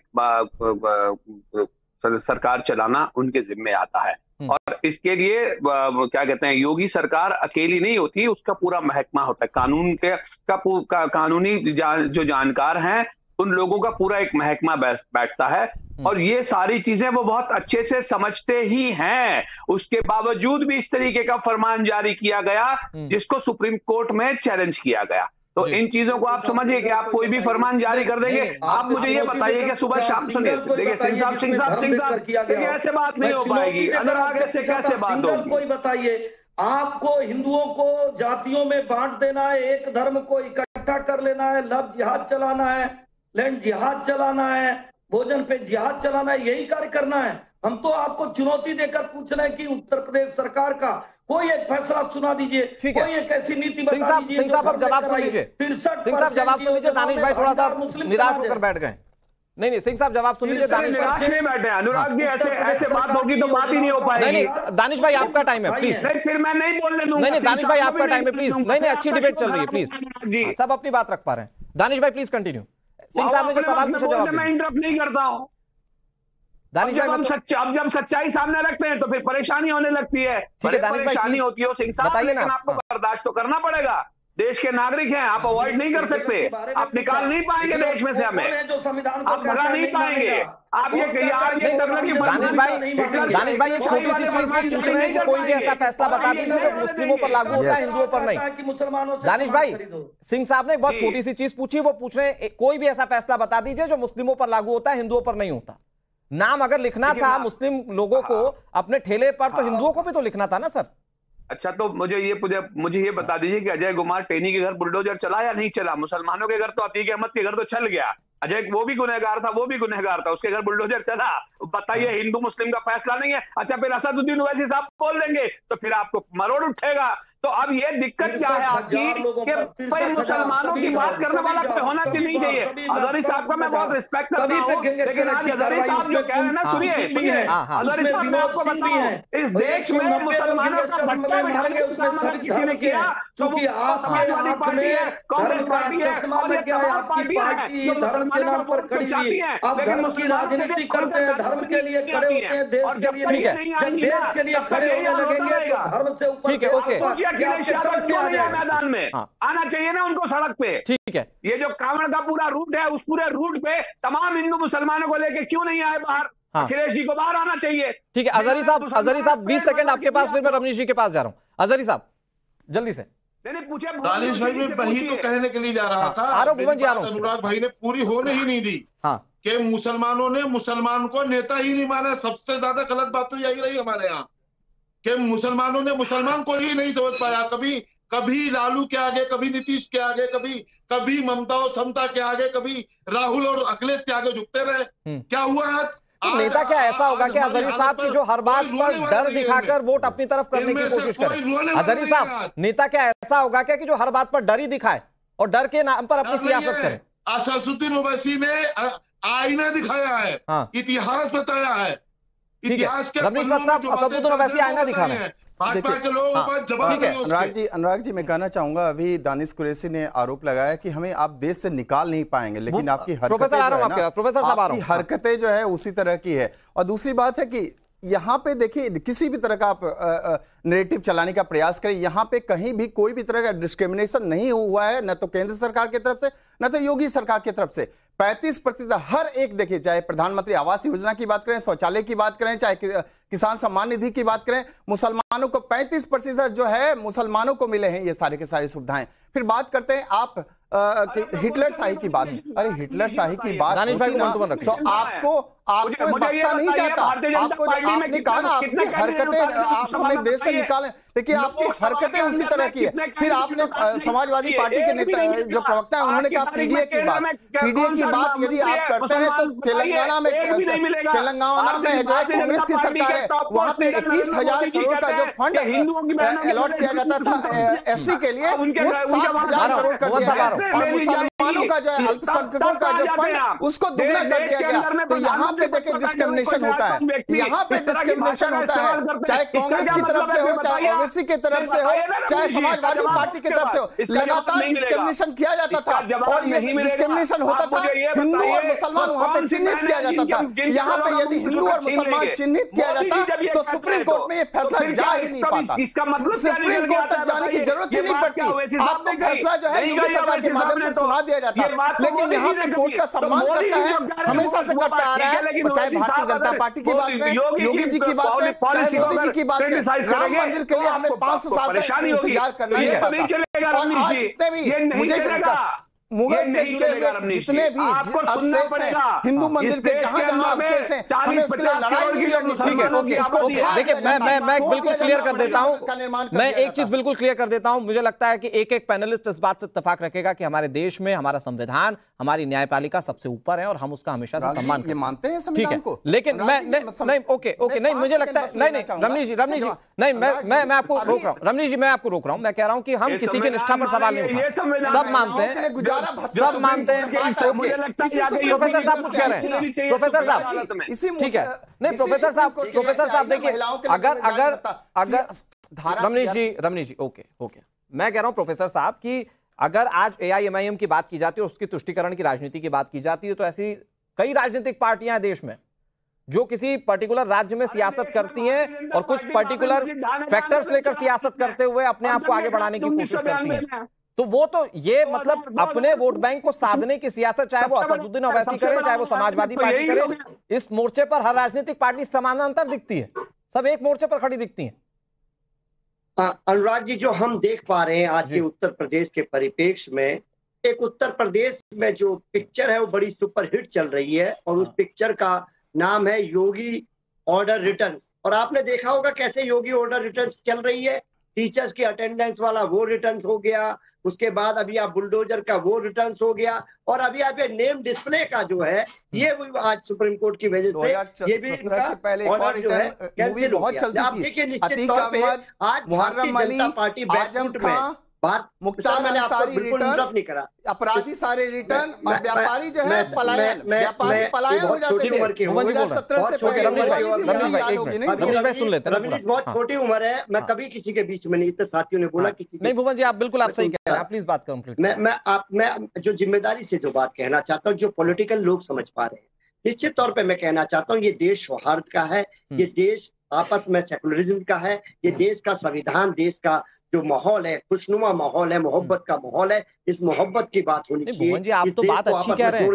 सरकार चलाना उनके जिम्मे आता है। और इसके लिए क्या कहते हैं, योगी सरकार अकेली नहीं होती, उसका पूरा महकमा होता है। कानून का कानूनी जो जानकार हैं उन लोगों का पूरा एक महकमा बैठता है और ये सारी चीजें वो बहुत अच्छे से समझते ही हैं। उसके बावजूद भी इस तरीके का फरमान जारी किया गया जिसको सुप्रीम कोर्ट में चैलेंज किया गया। तो इन चीजों को आप समझिए कि आप कोई भी फरमान जारी कर देंगे। आप मुझे ये बताइए कि सुबह शाम सुनिए, देखिए सिंह साहब देखिए ऐसे बात नहीं हो पाएगी, अनुराग से कैसे बात होगी? कोई बताइए, आपको हिंदुओं को जातियों में बांट देना है, एक धर्म को इकट्ठा कर लेना है, लव जिहाद चलाना है, लैंड जिहाद चलाना है, भोजन पे जिहाद चलाना है, यही कार्य करना है। हम तो आपको चुनौती देकर पूछ रहे हैं कि उत्तर प्रदेश सरकार का कोई एक फैसला सुना दीजिए, कोई एक ऐसी नीति बता दीजिए। सिंह साहब जवाब सुन लीजिए, 63% जवाब सुन लीजिए। दानिश भाई थोड़ा सा निराश होकर बैठ गए। नहीं, सिंह साहब जवाब सुन लीजिए। निराश नहीं बैठे, अनुराग जी ऐसे बात होगी तो बात ही नहीं हो पाएगी। नहीं, दानिश भाई आपका टाइम है प्लीज। नहीं, फिर मैं नहीं बोलने दूंगा। नहीं, दानिश भाई आपका टाइम है प्लीज। नहीं, अच्छी डिबेट चल रही है प्लीज, सब अपनी बात रख पा रहे हैं। दानिश भाई प्लीज कंटिन्यू। सिंह साहब ने जो सवाल पूछा जवाब मैं इंटरप्ट नहीं करता हूं। अब जब सच्चाई सामने रखते हैं तो फिर परेशानी होने लगती है। परेशानी होती है सिंह साहब, लेकिन आपको बर्दाश्त तो करना पड़ेगा। देश के नागरिक हैं, आप अवॉइड नहीं कर सकते, आप निकाल नहीं पाएंगे देश में से हमें, जो संविधान आप भगा नहीं पाएंगे। आप ये दानिश भाई एक छोटी सी चीज पूछ रहे हैं कि कोई भी ऐसा फैसला बता दीजिए जो मुस्लिमों पर लागू होता है, हिंदुओं पर नहीं। दानिश भाई, सिंह साहब ने एक बहुत छोटी सी चीज पूछी, वो पूछ रहे हैं कोई भी ऐसा फैसला बता दीजिए जो मुस्लिमों पर लागू होता है, हिंदुओं पर नहीं होता। नाम अगर लिखना था मुस्लिम लोगों को अपने ठेले पर, तो हिंदुओं को भी तो लिखना था ना सर। अच्छा, तो मुझे ये बता दीजिए कि अजय कुमार टेनी के घर बुलडोजर चला या नहीं चला? मुसलमानों के घर तो अतीक अहमद के घर तो चल गया, अजय वो भी गुनहगार था, उसके घर बुलडोजर चला। बताइए, हिंदू मुस्लिम का फैसला नहीं है? अच्छा, फिर असदुद्दीन ओवैसी साहब बोल देंगे तो फिर आपको मरोड़ उठेगा। तो अब ये दिक्कत क्या है आपकी कि भाई मुसलमानों की बात करने वाला कोई होना नहीं चाहिए। अजहरी साहब का मैं बहुत रिस्पेक्ट करता हूँ, लेकिन आज अजहरी साहब जो कह रहे हैं ना, सुनिए अजहरी साहब, मैं आपको बताऊं, इस देश में मुसलमानों का बच्चा बिठाने का काम अगर किसी ने किया तो वो समाजवादी पार्टी है, कांग्रेस पार्टी है और ये तमाम पार्टियां हैं जो मुसलमानों को चाहती हैं, लेकिन मुसलमान राजनीति करते हैं, धर्म के लिए खड़े होते हैं, देश के लिए नहीं है। जब देश के लिए खड़े होने लगेंगे तो धर्म से ऊपर। ठीक है, ओके, मैदान में आना चाहिए ना उनको, सड़क पे। ठीक है, ये जो कांवड़ का पूरा रूट है, उस पूरे रूट पे तमाम हिंदू मुसलमानों को लेके क्यों नहीं आए बाहर? अखिलेश जी को बाहर आना चाहिए। ठीक है अजहरी साहब 20 सेकंड आपके पास, फिर मैं रमनीश जी के पास जा रहा हूं। अजहरी साहब जल्दी से। पूछे दानिश भाई, मैं वही तो कहने के लिए जा रहा था। अनुराग भाई ने पूरी होने ही नहीं दी कि मुसलमानों ने मुसलमान को नेता ही नहीं माना। सबसे ज्यादा गलत बात तो यही रही हमारे यहाँ कि मुसलमानों ने मुसलमान को ही नहीं समझ पाया। कभी लालू के आगे, कभी नीतीश के आगे, कभी ममता और समता के आगे, कभी राहुल और अखिलेश के आगे झुकते रहे। क्या हुआ? तो नेता क्या ऐसा होगा कि अजहरी साहब की जो हर बात पर डर दिखाकर वोट अपनी तरफ करने की कोशिश करे? अजहरी साहब, नेता क्या ऐसा होगा क्या कि जो हर बात पर डर ही दिखाए और डर के नाम पर अपनी सियासत करे? असदुद्दीन ओवैसी ने आईना दिखाया है, इतिहास बताया है। इतिहास के रमनीश साहब, असदुद्दीन ओवैसी आईना दिखा रहे हैं। अनुराग जी, मैं कहना चाहूंगा, अभी दानिश कुरैशी ने आरोप लगाया कि हमें आप देश से निकाल नहीं पाएंगे, लेकिन आपकी हरकतें जो है उसी तरह की है। और दूसरी बात है कि यहाँ पे देखिए, किसी भी तरह का आप नैरेटिव चलाने का प्रयास करें, यहाँ पे कहीं भी कोई भी तरह का डिस्क्रिमिनेशन नहीं हुआ है, न तो केंद्र सरकार की तरफ से न तो योगी सरकार की तरफ से। 35% हर एक, देखिए, चाहे प्रधानमंत्री आवास योजना की बात करें, शौचालय की बात करें, चाहे किसान सम्मान निधि की बात करें, मुसलमानों को 35% जो है मुसलमानों को मिले हैं ये सारे के सारी सुविधाएं। फिर बात करते हैं आप हिटलर शाही की बात। अरे हिटलर शाही की बात तो आपको बख्शा नहीं जाता। आपको आपने कहा ना, आपकी हरकतें आप हमें देश से निकालें, देखिए आपकी हरकतें उसी तरह की है। फिर आपने समाजवादी पार्टी के नेता जो प्रवक्ता है उन्होंने कहा पीडीए की बात यदि आप करते हैं तो तेलंगाना में जो है कांग्रेस की सरकार है, वहां पे 21,000 करोड़ का जो फंड अलॉट किया जाता था एससी के लिए, वो 7,000 करोड़ कर दिया गया। और मुसलमानों का जो है, अल्पसंख्यकों का जो फंड, उसको दुगना कर दिया गया। तो यहाँ पे देखिए डिस्क्रिमिनेशन होता है, यहाँ पे डिस्क्रिमिनेशन होता है, चाहे कांग्रेस की तरफ से हो, चाहे ओवैसी की तरफ से हो, चाहे समाजवादी पार्टी की तरफ से हो, लगातार डिस्क्रिमिनेशन किया जाता था। और ये डिस्क्रिमिनेशन होता था, हिंदू और मुसलमान वहां पे चिन्हित किया जाता था। यहाँ पे यदि हिंदू और मुसलमान चिन्हित किया जाता तो सुप्रीम कोर्ट में ये फैसला जा ही नहीं पाता। सुप्रीम कोर्ट तक जाने की जरूरत ही नहीं पड़ती। आपको फैसला जो है योगी सरकार के माध्यम से सुना दिया जाता है। लेकिन यहाँ पे कोर्ट का सम्मान करता है, हमेशा से करता आ रहा है। चाहे भारतीय जनता पार्टी की बात करें, योगी जी की बात करें, चाहे मोदी जी की बात करें, राम मंदिर के लिए हमें 500 साल का इंतजार करना नहीं पड़ता। और आज जितने भी मुझे मुगल से जुड़े हुए जितने भी अवशेष हैं, हिंदू मंदिर के जहां अवशेष हैं, हमें उसके लिए लड़ाई नहीं लड़नी। ठीक है, देखिए मैं बिल्कुल क्लियर कर देता हूं, मैं एक चीज बिल्कुल क्लियर कर देता हूं। मुझे लगता है कि एक पैनलिस्ट इस बात से इत्तेफाक रखेगा कि हमारे देश में हमारा संविधान, हमारी न्यायपालिका सबसे ऊपर है और हम उसका हमेशा से सम्मान करते हैं। मानते हैं संविधान को, लेकिन मैं नहीं, ओके नहीं, मुझे लगता है नहीं रमनीश जी नहीं, मैं आपको रोक रहा हूँ। रमनीश जी, मैं आपको रोक रहा हूँ। मैं कह रहा हूँ कि हम किसी की निष्ठा पर सवाल नहीं उठा, सब मानते हैं, सब मानते हैं। प्रोफेसर साहब कुछ कह रहे हैं, प्रोफेसर साहब, ठीक है, नहीं प्रोफेसर साहब देखिए, अगर रमनीश जी ओके, मैं कह रहा हूं प्रोफेसर साहब कि अगर आज एआईएमआईएम की बात की जाती है, उसकी तुष्टीकरण की राजनीति की बात की जाती है, तो ऐसी कई राजनीतिक पार्टियां हैं देश में जो किसी पर्टिकुलर राज्य में सियासत करती हैं और कुछ पर्टिकुलर फैक्टर्स लेकर सियासत करते हुए अपने आप को आगे बढ़ाने की कोशिश करती हैं। तो वो तो ये मतलब अपने वोट बैंक को साधने की सियासत, चाहे वो असदुद्दीन ओवैसी करे, चाहे वो समाजवादी पार्टी करे, इस मोर्चे पर हर राजनीतिक पार्टी समानांतर दिखती है, सब एक मोर्चे पर खड़ी दिखती है। अनुराग जी, जो हम देख पा रहे हैं आज के उत्तर प्रदेश के परिप्रेक्ष्य में, एक उत्तर प्रदेश में जो पिक्चर है वो बड़ी सुपरहिट चल रही है और उस पिक्चर का नाम है योगी ऑर्डर रिटर्न्स। और आपने देखा होगा कैसे योगी ऑर्डर रिटर्न्स चल रही है टीचर्स की अटेंडेंस वाला वो रिटर्न हो गया, उसके बाद अभी आप बुलडोजर का वो रिटर्न हो गया, और अभी आप ये नेम डिस्प्ले का जो है ये आज सुप्रीम कोर्ट की वजह से ये भी इनका ऑर्डर जो है कैंसिल हो गया। आप देखिए निश्चित तौर पे आज भारतीय जनता पार्टी बैकफुट में, मुख्तार अंसारी रिटर्न नहीं करा, अपराधी सारे रिटर्न और व्यापारी जो है पलायन, व्यापारी पलायन हो जाते थे 2017 से पहले। रमनीश बहुत छोटी उम्र है, मैं कभी किसी के बीच में नहीं, तो साथियों ने बोला किसी नहीं। भुवन जी आप बिल्कुल आप सही कह रहे हैं, आप प्लीज बात कंप्लीट। मैं जो जिम्मेदारी से जो बात कहना चाहता हूँ, जो पॉलिटिकल लोग समझ पा रहे हैं, निश्चित तौर पे मैं कहना चाहता हूँ ये देश सौहार्द का है, ये देश आपस में सेकुलरिज्म का है, ये देश का संविधान, देश का जो माहौल है, खुशनुमा माहौल है, मोहब्बत का माहौल है, इस मोहब्बत की बात होनी चाहिए। भुवन जी आप तो बात अच्छी कह रहे हैं,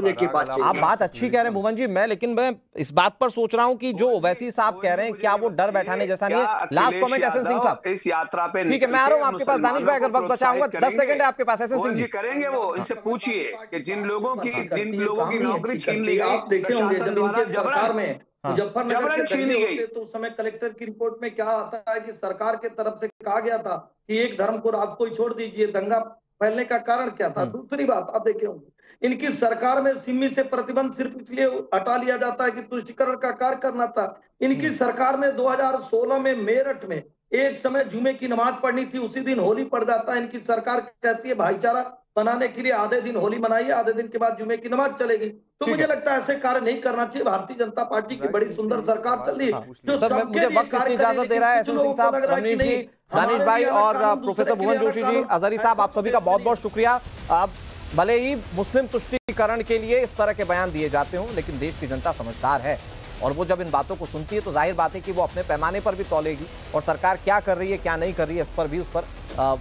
आप बात अच्छी कह रहे हैं भुवन जी, लेकिन मैं इस बात पर सोच रहा हूँ कि जो ओवैसी साहब कह रहे हैं क्या वो डर बैठाने जैसा नहीं है। लास्ट कमेंट एसएन सिंह साहब इस यात्रा पे, ठीक है मैं आ रहा हूँ आपके पास, दानिश भाई अगर वक्त बचाऊंगा 10 सेकंड है आपके पास। एसएन सिंह जी करेंगे वो, इनसे पूछिए कि जिन लोगों की नौकरी छीन ली गई, आप देखे होंगे जब इनके सरकार में मुजफ्फरनगर के दंगे होते तो उस समय कलेक्टर की रिपोर्ट में क्या आता है कि सरकार के तरफ से कहा गया था कि एक धर्म को रात को ही छोड़ दीजिए, दंगा फैलने का कारण क्या था। दूसरी बात आप देखे होंगे इनकी सरकार में सिमी से प्रतिबंध सिर्फ इसलिए हटा लिया जाता है कि तुष्टिकरण का कार्य करना था। इनकी सरकार ने 2016 में मेरठ में एक समय जुमे की नमाज पढ़नी थी, उसी दिन होली पड़ जाता है। इनकी सरकार कहती है भाईचारा बनाने के लिए आधे दिन होली मनाइए, आधे दिन के बाद जुमे की नमाज चलेगी। तो मुझे लगता है ऐसे कार्य नहीं करना चाहिए। भारतीय जनता पार्टी की बड़ी सुंदर सरकार चल रही है जो सबके लिए कार्य इजाजत दे रहा है। एसएन सिंह साहब, रमनीश जी, दानिश भाई और प्रोफेसर भुवन जोशी जी, अजहरी साहब, आप सभी का बहुत बहुत शुक्रिया। आप भले ही मुस्लिम तुष्टीकरण के लिए इस तरह के बयान दिए जाते हों, लेकिन देश की जनता समझदार है और वो जब इन बातों को सुनती है तो जाहिर बात है कि वो अपने पैमाने पर भी तौलेगी और सरकार क्या कर रही है क्या नहीं कर रही है इस पर भी उस पर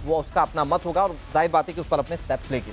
वो उसका अपना मत होगा और जाहिर बात है कि उस पर अपने स्टेप्स लेगी।